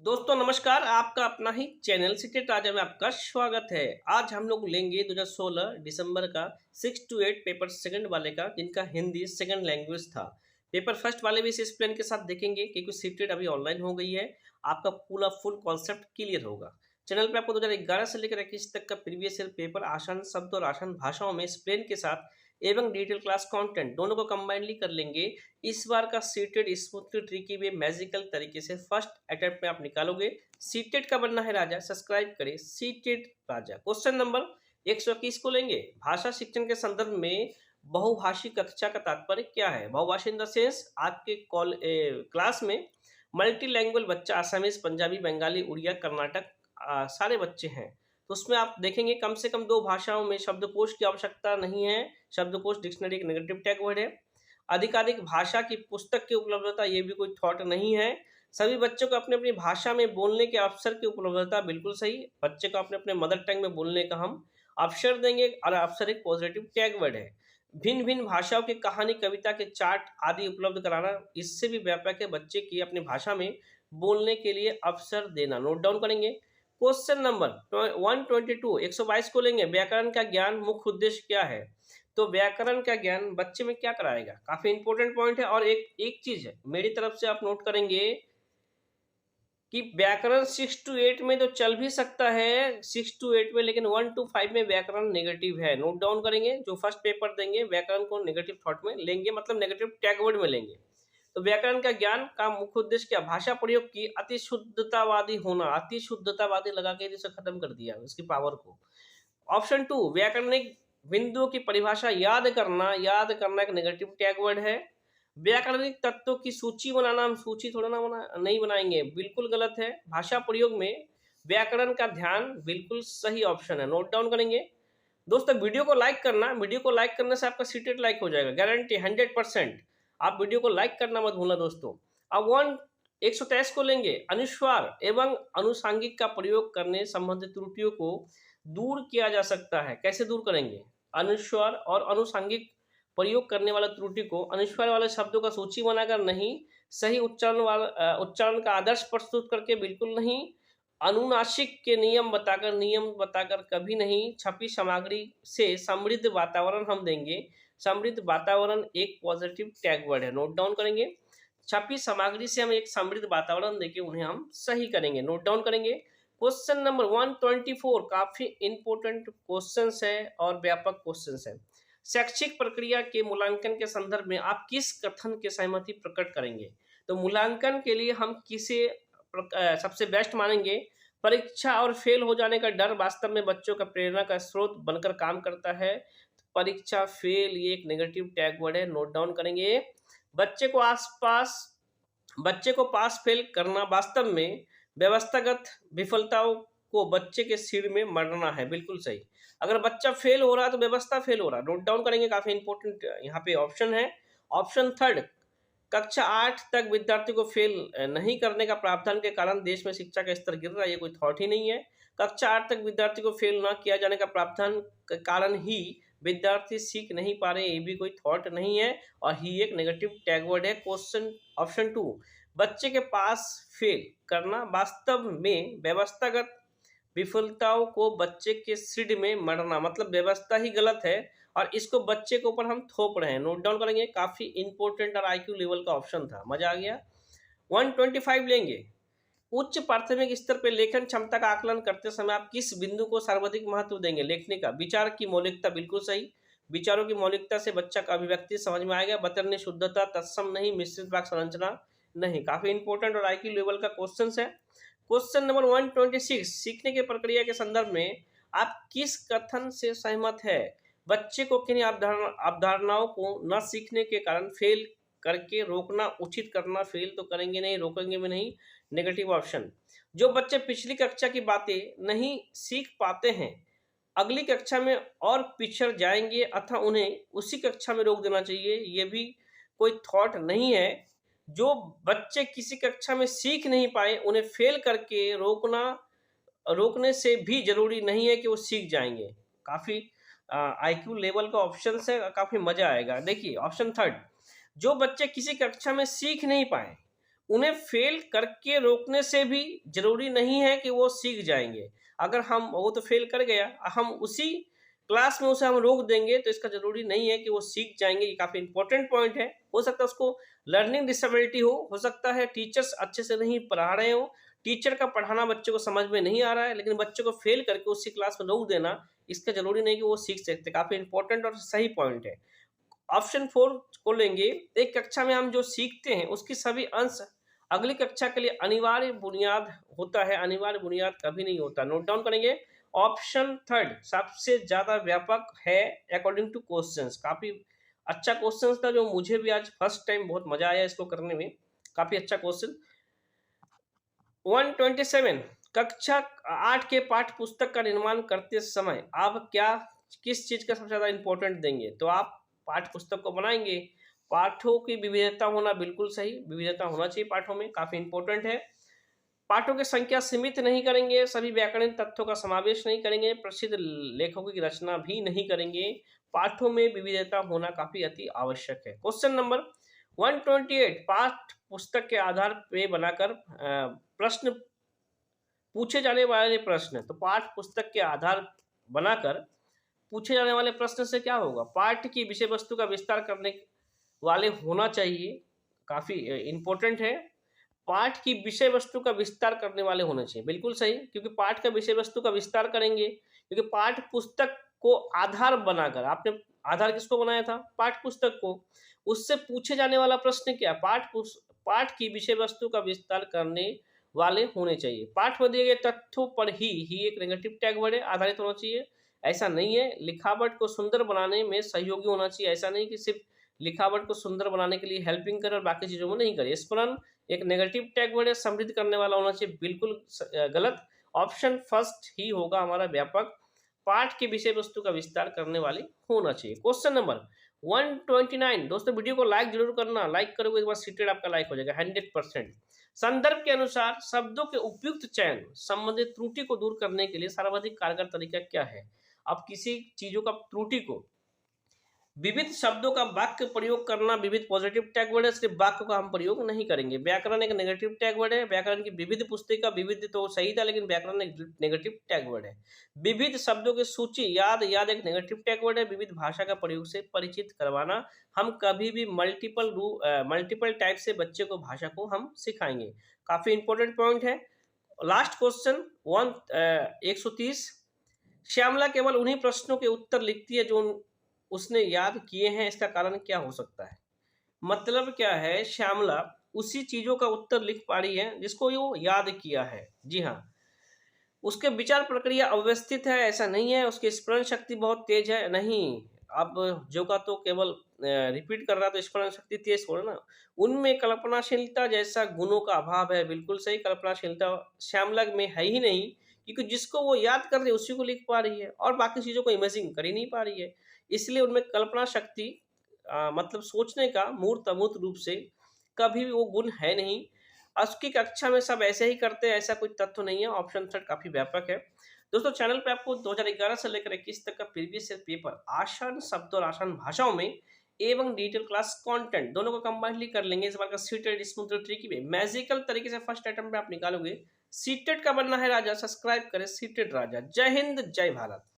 दोस्तों नमस्कार, आपका अपना ही चैनल सिटी राजा में आपका स्वागत है। आज हम लोग लेंगे 2016 दिसंबर का 6 to 8 पेपर सेकंड वाले का, जिनका हिंदी सेकंड लैंग्वेज था। पेपर फर्स्ट वाले भी इस प्लान के साथ देखेंगे क्योंकि सीटेट अभी ऑनलाइन हो गई है। आपका पूरा फुल कॉन्सेप्ट क्लियर होगा। चैनल पे आपको 2011 से लेकर 21 तक का प्रीवियस ईयर पेपर आसान शब्द और आसान भाषाओं में एक्सप्लेन के साथ एवं डिटेल क्लास कंटेंट दोनों को कंबाइनली कर लेंगे। इस बार का सीटेट स्मूथली ट्रिकी वे मैजिकल तरीके से फर्स्ट अटेम्प्ट में आप निकालोगे। सीटेट का बनना है राजा, सब्सक्राइब करें सीटेट राजा। क्वेश्चन नंबर 121 को लेंगे। भाषा शिक्षण के संदर्भ में बहुभाषी कक्षा का तात्पर्य क्या है? बहुभाषी इन द सेंस आपके क्लास में मल्टी लैंग्वेज बच्चा असमीज, पंजाबी, बंगाली, उड़िया, कर्नाटक सारे बच्चे हैं। तो उसमें आप देखेंगे कम से कम 2 भाषाओं में शब्दकोश की आवश्यकता नहीं है। शब्दकोश डिक्शनरी एक नेगेटिव टैग वर्ड है। अधिकाधिक भाषा की पुस्तक की उपलब्धता, ये भी कोई थॉट नहीं है। सभी बच्चों को अपनी अपनी भाषा में बोलने के अवसर की उपलब्धता, बिल्कुल सही। बच्चे को अपने अपने मदर टंग में बोलने का हम अवसर देंगे और अवसर एक पॉजिटिव टैग वर्ड है। भिन्न भिन्न भाषाओं की कहानी, कविता के चार्ट आदि उपलब्ध कराना, इससे भी व्यापक है बच्चे की अपनी भाषा में बोलने के लिए अवसर देना। नोट डाउन करेंगे। क्वेश्चन नंबर 122 122 को लेंगे। व्याकरण का ज्ञान मुख्य उद्देश्य क्या है? तो व्याकरण का ज्ञान बच्चे में क्या कराएगा, काफी इंपॉर्टेंट पॉइंट है। और एक एक चीज है मेरी तरफ से आप नोट करेंगे कि व्याकरण 6 to 8 में तो चल भी सकता है 6 to 8 में, लेकिन 1 to 5 में व्याकरण नेगेटिव है। नोट डाउन करेंगे। जो फर्स्ट पेपर देंगे व्याकरण को नेगेटिव थॉट में लेंगे, मतलब नेगेटिव टैग वर्ड में लेंगे। तो व्याकरण का ज्ञान का मुख्य उद्देश्य क्या? भाषा प्रयोग की अति शुद्धतावादी होना। अति शुद्धतावादी लगा के जिसे खत्म कर दिया उसकी पावर को। ऑप्शन 2 व्याकरणिक बिंदुओं की परिभाषा याद करना। याद करना एक नेगेटिव टैग वर्ड है। व्याकरणिक तत्वों की सूची बनाना। हम सूची थोड़ा ना नहीं बनाएंगे, बिल्कुल गलत है। भाषा प्रयोग में व्याकरण का ध्यान, बिल्कुल सही ऑप्शन है। नोट डाउन करेंगे। दोस्तों वीडियो को लाइक करना। वीडियो को लाइक करने से आपका सीटेट लाइक हो जाएगा, गारंटी 100%। आप वीडियो को लाइक करना मत भूलना दोस्तों। अब 123 को लेंगे। अनुस्वार एवं अनुसांगिक का प्रयोग करने संबंधित त्रुटियों को दूर किया जा सकता है। कैसे दूर करेंगे? अनुस्वार और अनुसांगिक प्रयोग करने वाला त्रुटि को अनुस्वार वाले शब्दों का सूची बनाकर नहीं, सही उच्चारण का आदर्श प्रस्तुत करके बिल्कुल नहीं, अनुनासिक के नियम बताकर कभी नहीं, छपी सामग्री से समृद्ध वातावरण हम देंगे। समृद्ध वातावरण एक पॉजिटिव टैग वर्ड है। नोट डाउन करेंगे। छपी सामग्री से हम एक समृद्ध वातावरण देके उन्हें हम सही करेंगे। नोट डाउन करेंगे। क्वेश्चन नंबर 124 काफी इंपॉर्टेंट क्वेश्चन है और व्यापक क्वेश्चन है। शैक्षिक प्रक्रिया के मूल्यांकन के संदर्भ में आप किस कथन के सहमति प्रकट करेंगे? तो मूल्यांकन के लिए हम किसे सबसे बेस्ट मानेंगे? परीक्षा और फेल हो जाने का डर वास्तव में बच्चों का प्रेरणा का स्रोत बनकर काम करता है। परीक्षा फेल ये एक नेगेटिव टैग वर्ड है। नोट डाउन करेंगे। बच्चे को पास फेल करना वास्तव में व्यवस्थागत विफलताओं को बच्चे के सिर में मरना है। बिल्कुल सही। अगर बच्चा फेल हो रहा है तो व्यवस्था फेल हो रहा है। नोट डाउन करेंगे। काफी इंपॉर्टेंट यहाँ पे ऑप्शन है। ऑप्शन थर्ड, कक्षा 8 तक विद्यार्थी को फेल नहीं करने का प्रावधान के कारण देश में शिक्षा का स्तर गिर रहा है। ये कोई थॉट ही नहीं है। कक्षा 8 तक विद्यार्थी को फेल ना किया जाने का प्रावधान के कारण ही विद्यार्थी सीख नहीं पा रहे, ये भी कोई थॉट नहीं है और ही एक नेगेटिव टैग वर्ड है। क्वेश्चन ऑप्शन 2, बच्चे के पास फेल करना वास्तव में व्यवस्थागत विफलताओं को बच्चे के सिर में मरना, मतलब व्यवस्था ही गलत है और इसको बच्चे के ऊपर हम थोप रहे हैं। नोट डाउन करेंगे। काफी इंपॉर्टेंट और आईक्यू लेवल का ऑप्शन था, मजा आ गया। 125 लेंगे। उच्च प्राथमिक स्तर पर लेखन क्षमता का आकलन करते समय आप किस बिंदु को सर्वाधिक महत्व देंगे? लिखने का। विचार की मौलिकता, बिल्कुल सही। विचारों की मौलिकता से बच्चा का अभिव्यक्ति समझ में आएगा। वतरनी शुद्धता, तत्सम नहीं, मिश्रित वाक्य संरचना नहीं। काफी इंपॉर्टेंट और आईक्यू लेवल का क्वेश्चन है। क्वेश्चन नंबर 126, सीखने की प्रक्रिया के संदर्भ में आप किस कथन से सहमत है? बच्चे को किन्हीं अवधारणाओं को न सीखने के कारण फेल करके रोकना उचित करना। फेल तो करेंगे नहीं, रोकेंगे भी नहीं। Negative option. जो बच्चे पिछली कक्षा की बातें नहीं सीख पाते हैं अगली कक्षा में और पिछड़ जाएंगे अतः उन्हें उसी कक्षा में रोक देना चाहिए, ये भी कोई थॉट नहीं है। जो बच्चे किसी कक्षा में सीख नहीं पाए उन्हें फेल करके रोकने से भी जरूरी नहीं है कि वो सीख जाएंगे। काफी आईक्यू लेवल का ऑप्शन है, काफी मजा आएगा। देखिए ऑप्शन थर्ड, जो बच्चे किसी कक्षा में सीख नहीं पाए उन्हें फेल करके रोकने से भी जरूरी नहीं है कि वो सीख जाएंगे। अगर हम वो तो फेल कर गया, हम उसी क्लास में उसे हम रोक देंगे तो इसका जरूरी नहीं है कि वो सीख जाएंगे। ये काफी इंपॉर्टेंट पॉइंट है। हो सकता है उसको लर्निंग डिसेबिलिटी हो सकता है टीचर्स अच्छे से नहीं पढ़ा रहे हो, टीचर का पढ़ाना बच्चों को समझ में नहीं आ रहा है, लेकिन बच्चों को फेल करके उसी क्लास में रोक देना, इसका जरूरी नहीं कि वो सीख सकते। काफी इंपॉर्टेंट और सही पॉइंट है। ऑप्शन 4 को लेंगे, एक कक्षा में हम जो सीखते हैं उसकी सभी अंश अगली कक्षा के लिए अनिवार्य बुनियाद होता है, अनिवार्य बुनियाद कभी नहीं होता। नोट डाउन करेंगे। ऑप्शन 3 सबसे ज्यादा व्यापक है अकॉर्डिंग टू क्वेश्चंस। काफी अच्छा क्वेश्चन था जो मुझे भी आज फर्स्ट टाइम बहुत मजा आया इसको करने में। काफी अच्छा क्वेश्चन। 127 कक्षा 8 के पाठ्य पुस्तक का निर्माण करते समय आप क्या किस चीज का सबसे ज्यादा इंपॉर्टेंट देंगे? तो आप पाठ्य पुस्तक को बनाएंगे, पाठों की विविधता होना बिल्कुल सही, विविधता होना चाहिए पाठों में, काफी इंपॉर्टेंट है। पाठों की संख्या सीमित नहीं करेंगे, सभी व्याकरणिक तथ्यों का समावेश नहीं करेंगे, प्रसिद्ध लेखकों की रचना भी नहीं करेंगे। पाठों में विविधता होना काफी अति आवश्यक है। क्वेश्चन नंबर 128 पाठ्य पुस्तक के आधार पे बनाकर प्रश्न पूछे जाने वाले प्रश्न। तो पाठ्य पुस्तक के आधार बनाकर पूछे जाने वाले प्रश्न से क्या होगा? पाठ्य की विषय वस्तु का विस्तार करने वाले होना चाहिए, काफी इंपॉर्टेंट है। पाठ की विषय वस्तु का विस्तार करने वाले होने चाहिए, बिल्कुल सही, क्योंकि पाठ का विषय वस्तु का विस्तार करेंगे, क्योंकि पाठ पुस्तक को आधार बनाकर आपने आधार किसको बनाया था? पाठ पुस्तक को। उससे पूछे जाने वाला प्रश्न क्या? पाठ की विषय वस्तु का विस्तार करने वाले होने चाहिए। पाठ में दिए गए तथ्यों पर ही एक नेगेटिव टैग वर्ड है, आधारित होना चाहिए। ऐसा नहीं है लिखावट को सुंदर बनाने में सहयोगी होना चाहिए। ऐसा नहीं कि सिर्फ लिखावट को सुंदर बनाने के लिए हेल्पिंग करे और बाकी चीजों में नहीं करे। स्मरण एक नेगेटिव टैग वर्ड है, समृद्ध करने वाला होना चाहिए, बिल्कुल गलत। ऑप्शन फर्स्ट ही होगा हमारा व्यापक। पाठ के विषय वस्तु का विस्तार करने वाले होना चाहिए। क्वेश्चन नंबर 129 दोस्तों वीडियो को लाइक जरूर करना, लाइक करोगे एक बार सीटेड आपका लाइक हो जाएगा 100%। संदर्भ के अनुसार शब्दों के उपयुक्त चयन संबंधित त्रुटि को दूर करने के लिए सर्वाधिक कारगर तरीका क्या है? अब किसी चीजों का त्रुटि को विविध शब्दों का वाक्य प्रयोग करना, विविध पॉजिटिव टैग वर्ड है, सिर्फ वाक्य का हम प्रयोग नहीं करेंगे। व्याकरण एक नेगेटिव टैग वर्ड है, व्याकरण की विविध पुस्तिका, विविध तो सही था लेकिन व्याकरण एक नेगेटिव टैग वर्ड है। विविध शब्दों की सूची याद एक नेगेटिव टैग वर्ड है। विविध भाषा का प्रयोग से परिचित करवाना, हम कभी भी मल्टीपल टाइप से बच्चे को भाषा को हम सिखाएंगे, काफी इंपॉर्टेंट पॉइंट है। लास्ट क्वेश्चन 130 श्यामला केवल उन्हीं प्रश्नों के उत्तर लिखती है जो उसने याद किए हैं, इसका कारण क्या हो सकता है? मतलब क्या है, श्यामला उसी चीजों का उत्तर लिख पा रही है जिसको वो याद किया है। जी हाँ, उसके विचार प्रक्रिया अव्यवस्थित है, ऐसा नहीं है। उसकी स्मरण शक्ति बहुत तेज है, नहीं। अब जो का तो केवल रिपीट कर रहा तो स्मरण शक्ति तेज हो ना। उनमें कल्पनाशीलता जैसा गुणों का अभाव है, बिल्कुल सही। कल्पनाशीलता श्यामला में है ही नहीं, क्योंकि जिसको वो याद कर रही है उसी को लिख पा रही है और बाकी चीजों को इमेजिन कर ही नहीं पा रही है। इसलिए उनमें कल्पना शक्ति मतलब सोचने का मूर्त अमूर्त रूप से कभी भी वो गुण है नहीं। उसकी कक्षा में सब ऐसे ही करते हैं, ऐसा कोई तथ्य नहीं है। ऑप्शन थर्ड काफी व्यापक है। दोस्तों चैनल पे आपको 2011 से लेकर 21 तक का प्रीवियस ईयर पेपर आसान शब्द और आसान भाषाओं में एवं डिजिटल क्लास कंटेंट दोनों को कंबाइनली कर लेंगे। इस बार का सीटेड स्मूथ ट्रिकी में मैजिकल तरीके से फर्स्ट अटेम्प्ट में आप निकालोगे। सीटेड का बनना है राजा, सब्सक्राइब करें सीटेड राजा। जय हिंद, जय भारत।